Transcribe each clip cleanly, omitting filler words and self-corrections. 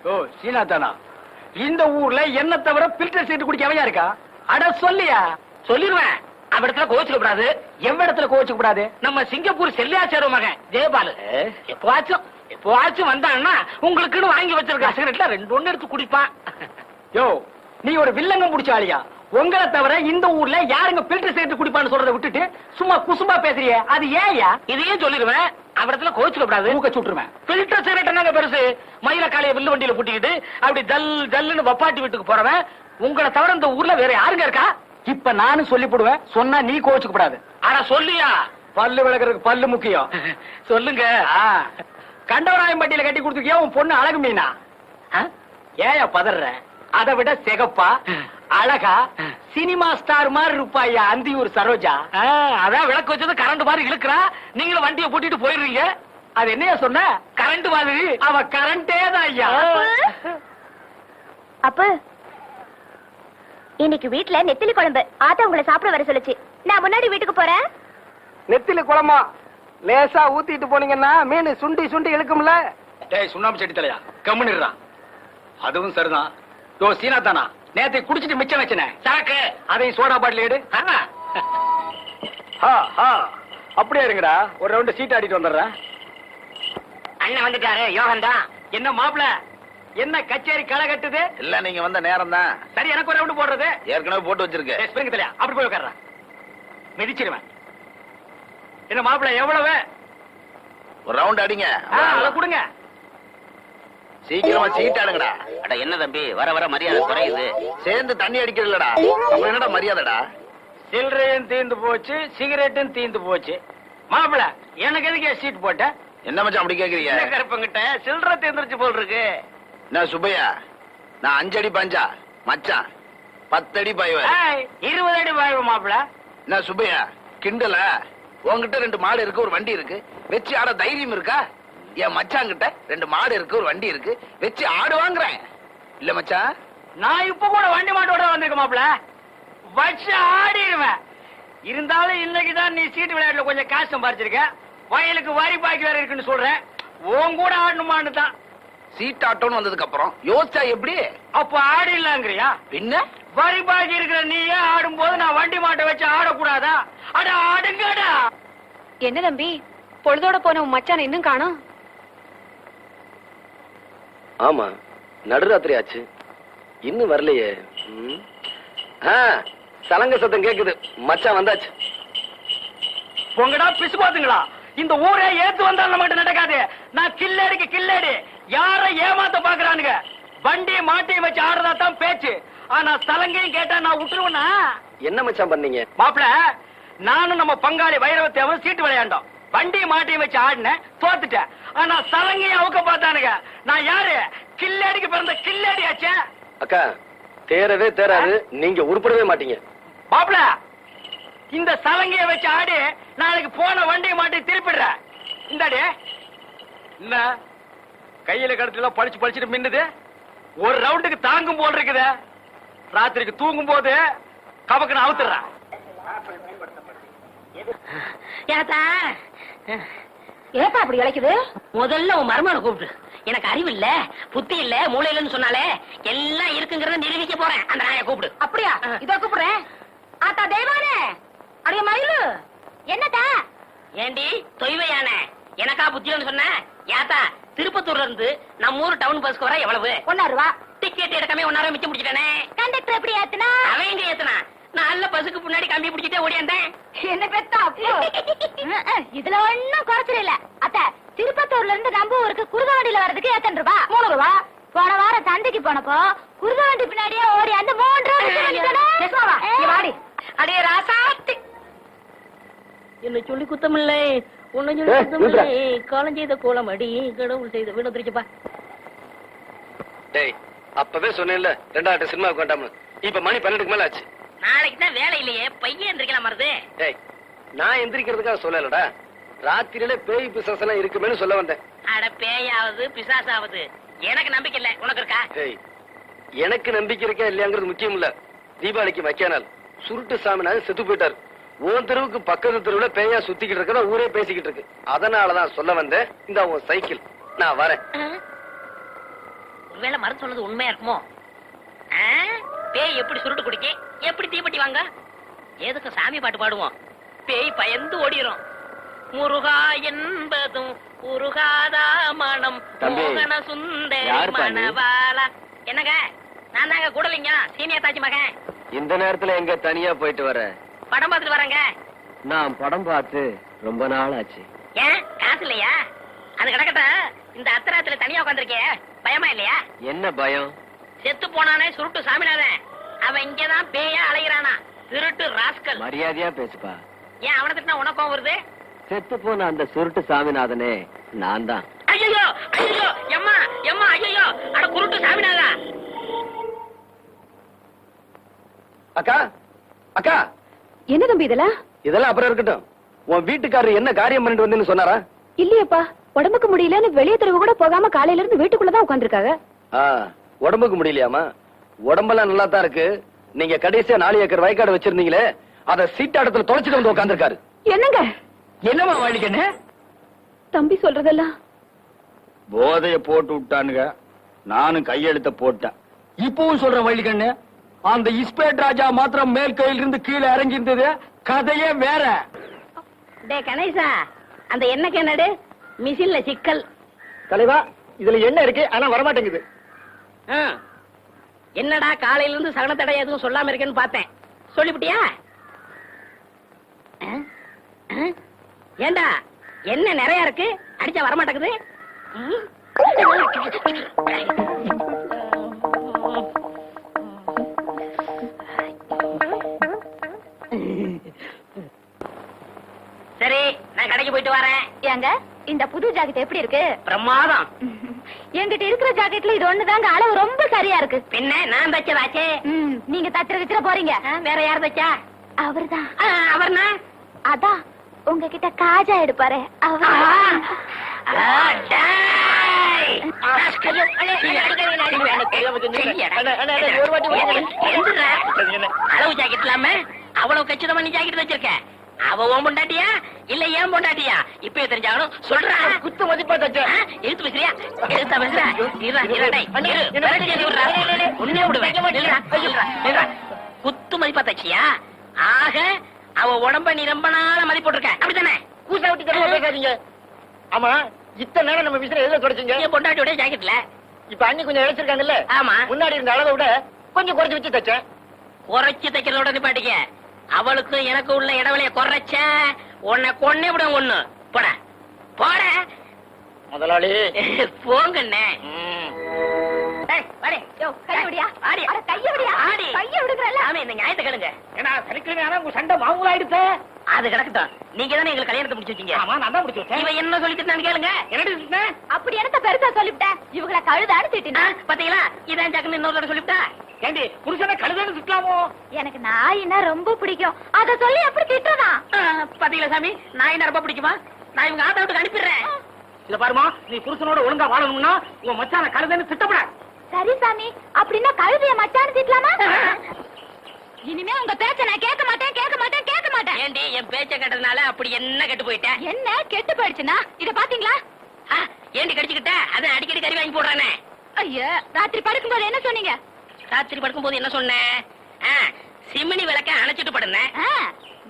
ஓ சீனா தானா? இந்த ஊர்ல என்ன தவிர பில்டர் சீட்டு குடிக்க எவையா இருக்கா? அட சொல்லியா? சொல்லிடுவேன். அவ இடத்துல கோச்சுக்க கூடாது. எவ்வளவு இடத்துல கோச்சுக்க கூடாது? நம்ம சிங்கப்பூர் செல்லியாச்சார மகன் ஜெயபாலு எப்பவாச்சும் வந்தான்னா உங்களுக்குன்னு வாங்கி வச்சிருக்க சிகரெட்ல 2 எடுத்து குடிப்பான். யோ நீ ஒரு வில்லங்கம் முடிச்ச ஆளியா? உங்களை தவிர இந்த ஊர்ல யாருங்க பில்டர் சீட்டு குடிப்பான்னு சொல்றதை விட்டுட்டு சும்மா குசும்பா பேசுறிய, அது ஏயா? இதையும் சொல்லிடுவேன். அவடத்துல கோச்சுக்க கூடாது. மூக்க சுட்டுருவேன். பில்டர் சிகரெட் என்னங்க பெருசு? மயில காலைய வில்லு வண்டியில கூட்டிக்கிட்டு அப்படி ஜல் ஜல்லுன்னு வப்பாட்டி வீட்டுக்கு போறவன் உங்களை தவிர இந்த ஊர்ல வேற யாருங்க இருக்கா? இப்ப நானும் சொல்லி போடுவேன், சொன்னா நீ கோச்சுக்க கூடாது. ஆனா சொல்லியா? பல்லு விளக்குறதுக்கு பல்லு முக்கியம். சொல்லுங்க. கண்டவராயம்பட்டியில கட்டி கொடுத்துருக்கியா உன் பொண்ணு அழகு மீனா? ஏயா பதற? அதை விட சிகப்பா அழகா சினிமா ஸ்டார் மாதிரி இருப்பாயா அந்தியூர் சரோஜா. அதான் விளக்கு வச்சது கரண்ட் மாதிரி இழுக்கிறா. நீங்களும் வண்டியை பூட்டிட்டு போயிடுறீங்க. அது என்னையா சொன்ன? கரண்ட் மாதிரி. அவ கரண்டே தான் ஐயா. அப்ப இன்னைக்கு வீட்ல நெத்திலி குழம்பு. ஆத்தா உங்களை சாப்பிட வர சொல்லுச்சு. நான் முன்னாடி வீட்டுக்கு போறேன். நெத்திலி குழம்பா லேசா ஊத்திட்டு போனீங்கன்னா மீன் சுண்டி சுண்டி இழுக்கும்ல. டேய் சுண்ணாம்பு செடி தலையா கம்முன்னுறான். அதுவும் சரிதான். யோ சீனா தானா? நேத்தை குடிச்சிட்டு மிச்சம் வச்சனே சாக்கு. அதையும் சோடா பாட்டில் எடு. அப்படியே இருங்கடா, ஒரு ரவுண்ட் சீட் ஆடிட்டு வந்துடுறேன். அண்ணன் வந்துட்டாரு. யோகன் தான். என்ன மாப்பிள, என்ன கச்சேரி களை கட்டுது? இல்ல நீங்க வந்த நேரம் தான். சரி எனக்கு ஒரு ரவுண்ட் போடுறது. ஏற்கனவே போட்டு வச்சிருக்கேன். ஸ்பிரிங் தலையா அப்படி போய் உட்கார்றேன். மிதிச்சிருவேன். என்ன மாப்பிள எவ்வளவு? ஒரு ரவுண்ட் அடிங்க. அதை கொடுங்க. சீக்கிரமா சீட் ஆடுங்கடா. அட என்ன தம்பி, வர வர மரியாதை குறையுது. சேர்ந்து தண்ணி அடிக்கிறதுலடா. அப்புறம் என்னடா மரியாதைடா? சில்லறையும் தீந்து போச்சு, சிகரெட்டும் தீந்து போச்சு. மாப்பிள எனக்கு எதுக்கு சீட் போட்ட? என்ன மச்சான் அப்படி கேக்குறீங்க? கருப்பங்கிட்ட சில்லறை தீந்துருச்சு போல் இருக்கு. என்ன சுப்பையா, நான் 5 அடி பஞ்சா மச்சான் 10 அடி பாய்வேன். 20 அடி பாய்வ மாப்பிள. என்ன சுப்பையா கிண்டல? உங்ககிட்ட 2 மாடு இருக்கு, ஒரு வண்டி இருக்கு, வச்சு ஆட தைரியம் இருக்கா? என் மச்சாங்கிட்ட 2 மாடு இருக்கு, ஒரு வண்டி இருக்கு, வச்சு ஆடு வாங்குறேன். இல்ல மச்சான், நான் இப்ப கூட வண்டி மாட்டோட வந்திருக்க மாப்பிள, வச்சு ஆடிடுவேன். இருந்தாலும் இன்னைக்குதான் நீ சீட்டு விளையாட்டுல கொஞ்சம் காசு சம்பாரிச்சிருக்க. வயலுக்கு வரி பாக்கி வேற இருக்குன்னு சொல்றேன். உன் கூட ஆடணுமான்னு தான். சீட் ஆட்டோன்னு வந்ததுக்கு அப்புறம் யோசிச்சா எப்படி? அப்ப ஆடிடலாங்கிறியா? பின்ன வரி பாக்கி இருக்கிற நீயே ஆடும் போது நான் வண்டி மாட்டை வச்சு ஆடக்கூடாதா? அட ஆடுங்கடா. என்ன தம்பி, பொழுதோட போன உன் மச்சான் இன்னும் காணோம்? ஆமா, நடுராத்திரி ஆச்சு, இன்னும் வரலையே. சலங்க சத்தம் கேக்குது, மச்சான் வந்தாச்சு. உங்கடா பிசு பாத்துங்களா? இந்த ஊரே ஏத்து வந்தாலும் மட்டும் நடக்காது. நான் கில்லடிக்கு கில்லடி. யார ஏமாத்த பாக்குறானுங்க? வண்டியை மாட்டியை வச்சு ஆடுறதா தான் பேச்சு. ஆனா சலங்கையும் கேட்டா நான் விட்டுருவேனா? என்ன மச்சான் பண்ணீங்க? மாப்பிள, நானும் நம்ம பங்காளி வைரவத்தேவன் சீட்டு விளையாண்டோம். வண்டியை மாட்டியை வச்சு ஆடினேன், தோத்துட்டேன். ஆனா சலங்கையும் அவுக்க பார்த்தானுங்க. நான் யாரு? கில்லடிக்கு பிறந்த கில்லடி ஆச்சே. அக்கா, தேரவே தேராது, நீங்க உருப்படவே மாட்டீங்க. மாப்பிள, இந்த சலங்கையை வச்சு ஆடி நாளைக்கு போன வண்டியை மாட்டி திருப்பிடுற. இந்தாடி என்ன கையில கடத்துல பழிச்சு பழிச்சுட்டு மின்னுது. ஒரு ரவுண்டுக்கு தாங்கும் போல் இருக்குது. ராத்திரிக்கு தூங்கும் போது கபக்குன்னு அவுத்துறேன். ஏப்பா அப்படி இழைக்குது? முதல்ல உன் மருமனை கூப்பிட்டு. எனக்கு அறிவு இல்ல, புத்தி இல்ல, மூளை இல்லன்னு சொன்னாலே எல்லாம் இருக்குங்கிறத நிரூபிக்க போறேன். அந்த நாயை கூப்பிடு. அப்படியா? இதோ கூப்பிடுறேன். ஆத்தா தெய்வானே, அடைய மயிலு, என்னத்தா? ஏண்டி தொய்வையான எனக்கா புத்தியன்னு சொன்ன? யாத்தா, திருப்பத்தூர்ல இருந்து நம்ம ஊர் டவுன் பஸ்க்கு வர எவ்வளவு? 1 ரூபா. டிக்கெட் எடுக்காம 1 hour மிச்சம் பிடிச்சிட்டானே. கண்டக்டர் எப்படி ஏத்துனா? அவன் எங்க ஏத்துனா? நல்ல பஸ்ஸுக்கு முன்னாடி கம்பி பிடிச்சிட்டே ஓடியாந்தேன். என்ன பெத்தா அப்போ? இதுல ஒண்ணும் குறைச்சல் இல்ல. அத்த, திருப்பத்தூர்ல இருந்து நம்ம ஊருக்கு குறுக வண்டியில வர்றதுக்கு 8 ரூபா. 3 ரூபா. போன வாரம் சந்தைக்கு போனப்போ குறுக வண்டி பின்னாடியே ஓடி அந்த 3 ரூபா. வாடி அடைய ராசாத்தி. என்ன சொல்லி குத்தமில்லை, உன்னை சொல்லி குத்தமில்லை. காலம் செய்த கோலம் அடி, கடவுள் செய்த வீடு திருச்சுப்பா. டேய், அப்பவே சொன்னேன்ல 2ஆவது சினிமாவுக்கு வேண்டாம்னு. இப்ப மணி 12க்கு மேல ஆச்சு. நாளைக்கு தான் வேலை இல்லையே, பையன் எந்திரிக்கலாம் மருது. டேய், நான் எந்திரிக்கிறதுக்காக சொல்லலடா, ராத்திரியில பேய் பிசாசு எல்லாம் இருக்குமேன்னு சொல்ல வந்தேன். அட பேயாவது பிசாசாவது எனக்கு நம்பிக்கை இல்ல, உனக்கு இருக்கா? டேய், எனக்கு நம்பிக்கை இருக்கா இல்லையாங்கிறது முக்கியம் இல்ல. தீபாவளிக்கு மக்கியானால் சுருட்டு சாமினாலும் செத்து போயிட்டாரு. உன் தெருவுக்கு பக்கத்து தெருவுல பேயா சுத்திக்கிட்டு இருக்கதா ஊரே பேசிக்கிட்டு இருக்கு. அதனாலதான் சொல்ல வந்தேன். இந்த உன் சைக்கிள், நான் வரேன். ஒருவேளை மருந்து சொன்னது உண்மையா இருக்குமோ? ஆ? பேய் எப்படி சுருட்டு குடிக்க, எப்படி தீப்பெட்டி வாங்க? எதுக்கு சாமி பாட்டு பாடுவோம்? பேய் பயந்து ஓடிரும். முருகா என்பதும் உருகாதா மனம் தம்பி, மோகன சுந்தரி யாருப்பா நீ? மணவாளா. என்னங்க, நான் தாங்க கூடலிங்க, சீனியர் தாச்சி மகன். இந்த நேரத்துல எங்க தனியா போயிட்டு வர? படம் பார்த்துட்டு வரேங்க. நான் படம் பார்த்து ரொம்ப நாள் ஆச்சு. ஏன் காசு இல்லையா? அது கிடக்கட்ட, இந்த அத்தராத்துல தனியா உட்காந்துருக்கே, பயமா இல்லையா? என்ன பயம்? செத்து போனானே சுருட்டு சாமிநாதன், அவன் இங்கதான் பேயா அலைகிறானா, திருட்டு ராஸ்கல். மரியாதையா பேசுப்பா. ஏன் அவனை திட்டினா உனக்கும் வருது? செத்து போன அந்த சுருட்டு சாமிநாதனே நான் தான். ஐயோ ஐயோ, எம்மா எம்மா, ஐயோ, அட குருட்டு சாமிநாதா. அக்கா அக்கா, என்ன தம்பி இதெல்லாம்? இதெல்லாம் அப்புறம் இருக்கட்டும். உன் வீட்டுக்காரர் என்ன காரியம் பண்ணிட்டு வந்தேன்னு சொன்னாரா? இல்லையப்பா, உடம்புக்கு முடியலன்னு வெளியே தெருவு கூட போகாம காலையில இருந்து வீட்டுக்குள்ளதான் உட்காந்துருக்காங்க. உடம்புக்கு முடியலையாமா? உடம்பெல்லாம் நல்லா தான் இருக்கு. நீங்க கடைசியா 4 ஏக்கர் வயக்காடு வச்சிருந்தீங்களே, அத சீட்டாடத்துல தொலைச்சிட்டு வந்து உட்காந்துருக்காரு. என்னங்க என்னமா வழிக்கண்ணு? தம்பி சொல்றதெல்லாம்? போதைய போட்டு விட்டானுங்க, நானும் கையெழுத்த போட்டேன். இப்பவும் சொல்ற வழிக்கண்ணு, அந்த இஸ்பேட் ராஜா மாத்திரம் மேல் கையில இருந்து கீழே இறங்கி இருந்தது, கதையே வேற. டே கணேசா, அந்த எண்ணெய் என்னடு மிஷின்ல சிக்கல். தலைவா, இதுல என்ன இருக்கு ஆனா வரமாட்டேங்குது. என்னடா காலையில இருந்து சகனத்தடை எதுவும் சொல்லாம இருக்கேன்னு பார்த்தேன், சொல்லிவிட்டியா? ஏண்டா என்ன நிறைய இருக்கு, அடிச்சா வரமாட்டேங்குது. சரி, நான் கடைக்கு போயிட்டு வரேன். ஏங்க, இந்த புது ஜாக்கெட் எப்படி இருக்கு? பிரமாதம். என்கிட்ட இருக்கிற ஜாக்கெட்ல இது ஒண்ணுதாங்க அளவு ரொம்ப சரியா இருக்கு. பின்ன நான் தச்சதாச்சே. நீங்க தச்சிர போறீங்க. வேற யார் தச்சா? அவர்தான். அவர்னா? அதான் உங்ககிட்ட காஜா எடுப்பாரு அவர். அளவு ஜாக்கெட் இல்லாம அவ்வளவு கச்சிதமா நீ ஜாக்கெட் வச்சிருக்க. அவ உன் பொண்டாட்டியா இல்ல ஏன் பொண்டாட்டியா? இப்ப தெரிஞ்சாகணும், சொல்றா. குத்து மதிப்பா தச்ச. எடுத்து பேசுறியா? எடுத்தா பேசுற? ஒன்னே விடுவேன். குத்து மதிப்பா தச்சியா? ஆக அவ உடம்ப நீ ரொம்ப நாள மதிப்பு போட்டிருக்க, அப்படித்தானே? கூசா விட்டு தரமா பேசாதீங்க. ஆமா, இத்தனை நேரம் நம்ம விசிற எதுல தொடச்சீங்க? என் பொண்டாட்டியோட ஜாக்கெட்ல. இப்ப அண்ணி கொஞ்சம் இழைச்சிருக்காங்கல்ல? ஆமா. முன்னாடி இருந்த அளவை விட கொஞ்சம் குறைச்சு வச்சு தச்சேன். குறைச்சு தைக்கிறதோட நிப்பாட்டிக்க. அவளுக்கும் எனக்கு உள்ள இடைவெளிய குறைச்ச உன்னை கொன்னே விட. ஒண்ணு போட போட முதலாளி போங்கண்ணே. இந்த நியாயத்தை கேளுங்க. ஏன்னா சனிக்கிழமை ஆனா உங்க சண்டை மாமூலாயிடுச்சு. அது கிடக்கட்டும். நீங்க தானே எங்களுக்கு கல்யாணத்தை முடிச்சு வச்சீங்க. ஆமா, நான் தான் முடிச்சு வச்சேன். இவன் என்ன சொல்லிட்டு நான் கேளுங்க. என்னடி அப்படி என்னத்த பெருசா சொல்லிவிட்டேன்? இவங்களை கழுதான்னு திட்டினா? பாத்தீங்களா, இதான் ஜாக்குன்னு இன்னொரு தடவை சொல்லிவிட்டா. ஏண்டி புருஷனை கழுதான்னு திட்டலாமோ? எனக்கு நாயினா ரொம்ப பிடிக்கும், அத சொல்லி எப்படி திட்டனா? பாத்தீங்களா சாமி, நான் என்ன ரொம்ப பிடிக்குமா? நான் இவங்க ஆட்டோ விட்டு அனுப்பிடுறேன். இத பாருமா, நீ புருஷனோட ஒழுங்கா வாழணும்னா உங்க மச்சான கழுதான்னு திட்டப்படாது. சரி சாமி, அப்படின்னா கழுதைய மச்சான்னு திட்டலாமா? இனிமே உங்க பேச்ச நான் கேட்க மாட்டேன், கேட்க மாட்டேன், கேட்க மாட்டேன். ஏண்டி என் பேச்ச கேட்டதுனால அப்படி என்ன கெட்டு போயிட்டேன்? என்ன கெட்டு போயிடுச்சுன்னா இத பாத்தீங்களா? ஏண்டி கடிச்சுக்கிட்ட? அதான் அடிக்கடி கறி வாங்கி போடுறானே. ஐயோ, ராத்திரி படுக்கும்போது என்ன சொன்னீங்க? ராத்திரி படுக்கும்போது என்ன சொன்னேன்? சிமினி விளக்க அணைச்சிட்டு படுனேன்.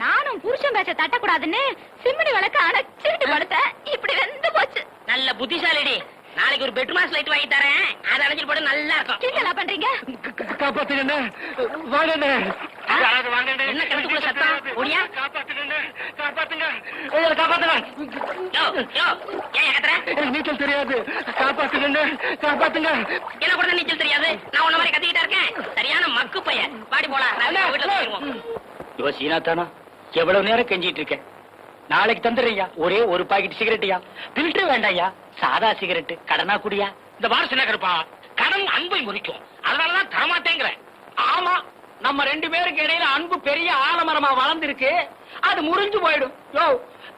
நானும் புருஷன் பேச்ச தட்டக்கூடாதுன்னு சிம்னி விளக்க அணைச்சிட்டு படுத்தேன். இப்படி வெந்து போச்சு. நல்ல புத்திசாலிடி. நாளைக்கு ஒரு பெட்ரூமாஸ் லைட் வாங்கி தரேன், அதை அணைச்சிட்டு படு, நல்லா இருக்கும். கிண்டலா பண்றீங்க? காப்பாத்துங்க, வாங்க. என்ன கிணத்துக்குள்ள சத்தம்? ஓடியா? காப்பாத்துங்க. யோ, யோ, ஏன் கத்துற? நீச்சல் தெரியாது, காப்பாத்துங்க. என்ன கூட நீச்சல் தெரியாது? நான் உன்ன மாதிரி கத்திக்கிட்டா இருக்கேன். சரியான மக்கு பையன். பாடி போலாம், நான் வீட்டுல போயிருவோம். இவ சீனாத்தானா எவ்வளவு நேரம் கெஞ்சிட்டு இருக்கேன். நாளைக்கு தந்துடுறியா? ஒரே ஒரு பாக்கெட் சிகரெட்டியா? பில்டர் வேண்டாயா, சாதா சிகரெட். கடனா குடியா? இந்த வாரம் சின்ன கருப்பா, கடன் அன்பை முறிக்கும், அதனாலதான் தரமாட்டேங்கிறேன். ஆமா, நம்ம 2 பேருக்கு இடையில அன்பு பெரிய ஆலமரமா வளர்ந்துருக்கு, அது முறிஞ்சு போயிடும். யோ,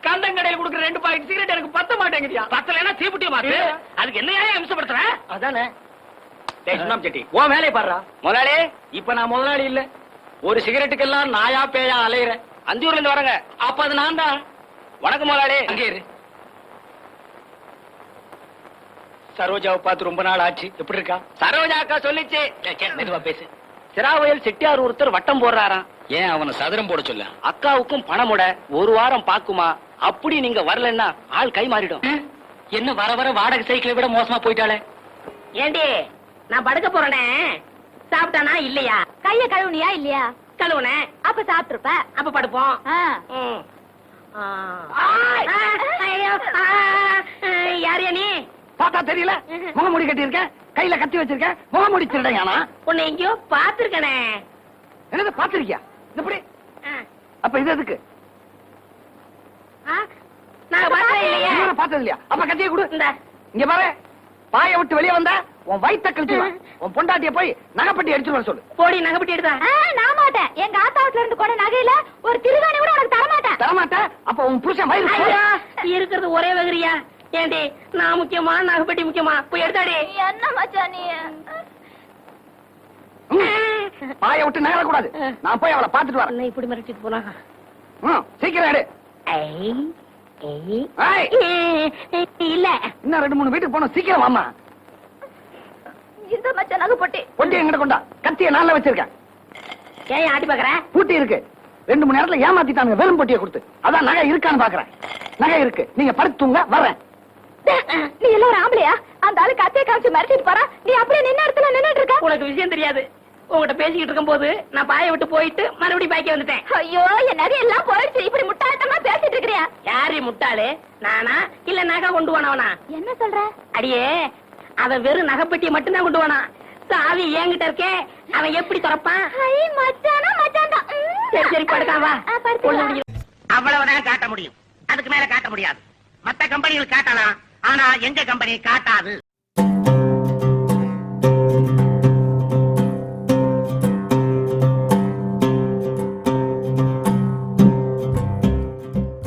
கந்தங்கடையில் கொடுக்குற 2 பாக்கெட் சிகரெட் எனக்கு பத்த மாட்டேங்குதியா? பத்தலைன்னா தீப்புட்டிய மாத்து. அதுக்கு என்ன அம்சப்படுத்துற? அதானே சுண்ணாம் செட்டி, ஓ வேலையை பாடுறா. முதலாளி, இப்ப நான் முதலாளி இல்ல, ஒரு சிகரெட்டுக்கெல்லாம் நாயா பேயா அலையிறேன். அந்தியூர்ல இருந்து வரங்க. அப்ப அது நான் தான். வணக்கம் முதலாளி. அங்கே இரு. சரோஜாவை பார்த்து ரொம்ப நாள் ஆச்சு. எப்படி இருக்கா? சரோஜா அக்கா சொல்லிச்சு. மெதுவா பேசு. சிராவயல் செட்டியார் ஒருத்தர் வட்டம் போடுறாராம். ஏன் அவனை சதுரம் போட சொல்ல? அக்காவுக்கும் பணமுட ஒரு வாரம் பாக்குமா, அப்படி நீங்க வரலன்னா ஆள் கை மாறிடும். என்ன வர வர வாடகை சைக்கிளை விட மோசமா போயிட்டாளே. ஏண்டி நான் படுக்க போறேனே, சாப்பிட்டானா இல்லையா? கைய கழுவுனியா இல்லையா? கழுவுனேன். அப்ப சாப்பிட்டுருப்ப. அப்ப படுப்போம். ஆ. ம். ஆ. ஐயோ, யாரையா நீ? பார்த்தா தெரியல, முகமூடி கட்டி இருக்க, கையில கத்தி வச்சிருக்க, முகமூடி திருடையானா? உன்னை எங்கேயோ பாத்துருக்கனே. என்னது பாத்திருக்கியா? இப்படி அப்ப இது எதுக்கு? நான் பார்த்தே இல்லையா? இவரை பார்த்தது இல்லையா? அப்ப கத்தியை கொடு. இந்த இங்க பாரு, பாய விட்டு வெளியே வந்தா உன் வயித்த கழிச்சுடுவேன். உன் பொண்டாட்டிய போய் நகைப்பட்டி எடுத்துட்டு வர சொல்லு. போடி நகைப்பட்டி எடுத்தா. நான் மாட்டேன். எங்க ஆத்தாவுல இருந்து கூட நகையில ஒரு திருவாணி கூட உனக்கு தர மாட்டேன். தரமாட்ட? அப்ப உன் புருஷன் வயிறு ஐயா, இருக்கிறது ஒரே வகரியா? ஏண்டி நான் முக்கியமா நகைப்பட்டி முக்கியமா? போய் எடுத்தாடி. என்ன மச்சான் நீ? பாய விட்டு நகர கூடாது. நான் போய் அவளை பாத்துட்டு வரேன். என்ன இப்படி மிரட்டிட்டு போனா? சீக்கிரம் எடு. ஏய், இல்ல இன்னும் 2-3 வீட்டுக்கு போனோம். சீக்கிரம் வாமா. இந்த மச்சான் நகை பொட்டி. பொட்டி எங்கிட்ட கொண்டா. கத்திய நான்ல வச்சிருக்கேன். ஏன் ஆட்டி பாக்குற? பூட்டி இருக்கு. 2-3 நேரத்துல ஏமாத்திட்டானுங்க. வெறும் பொட்டியை கொடுத்து. அதான் நகை இருக்கான்னு பாக்குறேன். நகை இருக்கு. நீங்க படுத்துங்க, வரேன். நீ எல்லாம் ஒரு ஆம்பளையா? அந்த ஆளு கத்திய காமிச்சு மிரட்டிட்டு போறா, நீ அப்படியே நின்ன இடத்துல நின்னுட்டு இருக்க. உனக்கு விஷயம் தெரியாது. உங்ககிட்ட பேசிக்கிட்டு இருக்கும் போது நான் பாய விட்டு போயிட்டு மறுபடியும் பாய்க்க வந்துட்டேன். ஐயோ, என் நகை எல்லாம் போயிடுச்சு. இப்படி முட்டாள்தனமா பேசிட்டு இருக்கிறியா? யாரு முட்டாளு? நானா இல்ல நகை கொண்டு போனவனா? என்ன சொல்ற? அடியே, அவன் வெறும் நகைப்பெட்டியை மட்டும்தான் கொண்டு போனான். சாவி என்கிட்ட இருக்கே, அவன் எப்படி திறப்பான்? ஐ மச்சானா மச்சான் தான். சரி சரி படுக்கான் வா. படுத்து. அவ்வளவுதான் காட்ட முடியும், அதுக்கு மேல காட்ட முடியாது. மத்த கம்பெனிகள் காட்டலாம், ஆனா எங்க கம்பெனி காட்டாது.